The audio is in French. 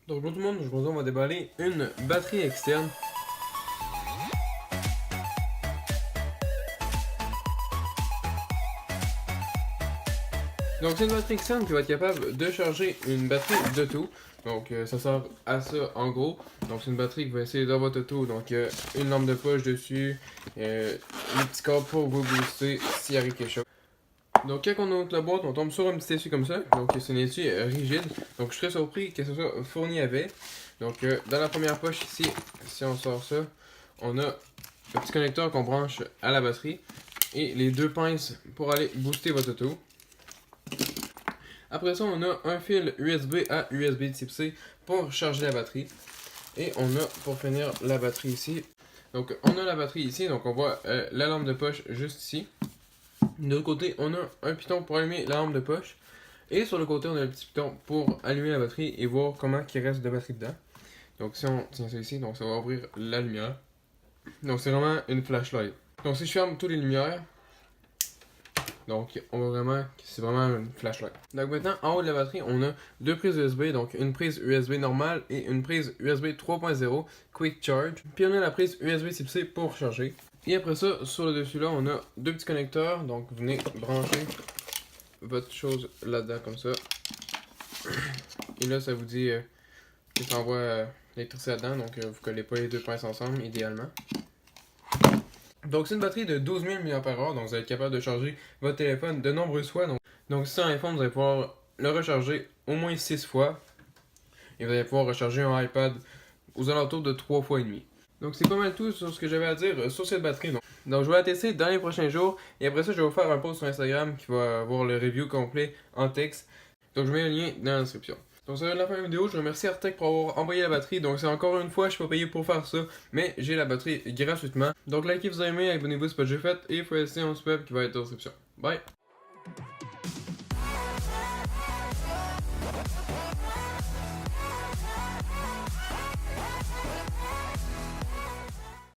Donc bonjour tout le monde, aujourd'hui on va déballer une batterie externe. Donc c'est une batterie externe qui va être capable de charger une batterie d'auto. Donc ça sert à ça en gros. Donc c'est une batterie qui va essayer dans votre auto. Donc une lampe de poche dessus, les petits câbles pour vous booster s'il arrive quelque chose. Donc quand on ouvre la boîte, on tombe sur un petit essuie comme ça. Donc c'est un essuie rigide. Donc je serais surpris que ce soit fourni avec. Donc dans la première poche ici, si on sort ça, on a le petit connecteur qu'on branche à la batterie et les deux pinces pour aller booster votre auto. Après ça, on a un fil USB à USB type C pour charger la batterie. Et on a pour finir la batterie ici. Donc on a la batterie ici, donc on voit la lampe de poche juste ici. De l'autre côté, on a un piton pour allumer la lampe de poche. Et sur le côté, on a le petit piton pour allumer la batterie et voir comment il reste de batterie dedans. Donc si on tient ça ici, donc ça va ouvrir la lumière. Donc c'est vraiment une flashlight. Donc si je ferme toutes les lumières, donc on voit vraiment que c'est vraiment une flashlight. Donc maintenant, en haut de la batterie, on a deux prises USB, donc une prise USB normale et une prise USB 3.0 Quick Charge. Puis on a la prise USB type C pour charger. Et après ça, sur le dessus là, on a deux petits connecteurs, donc vous venez brancher votre chose là-dedans comme ça. Et là, ça vous dit que ça envoie l'électricité là-dedans, donc vous collez pas les deux pinces ensemble, idéalement. Donc c'est une batterie de 12 000 mAh, donc vous allez être capable de charger votre téléphone de nombreuses fois. Donc si c'est un iPhone, vous allez pouvoir le recharger au moins 6 fois. Et vous allez pouvoir recharger un iPad aux alentours de 3 fois et demi. Donc c'est pas mal tout sur ce que j'avais à dire sur cette batterie. Donc je vais la tester dans les prochains jours. Et après ça, je vais vous faire un post sur Instagram qui va avoir le review complet en texte. Donc je mets le lien dans la description. Donc ça va être la fin de la vidéo, je remercie Artec pour avoir envoyé la batterie. Donc c'est encore une fois, je suis pas payé pour faire ça, mais j'ai la batterie gratuitement. Donc likez si vous avez aimé, abonnez-vous si c'est pas déjà fait, et il faut laisser un web qui va être dans la description. Bye!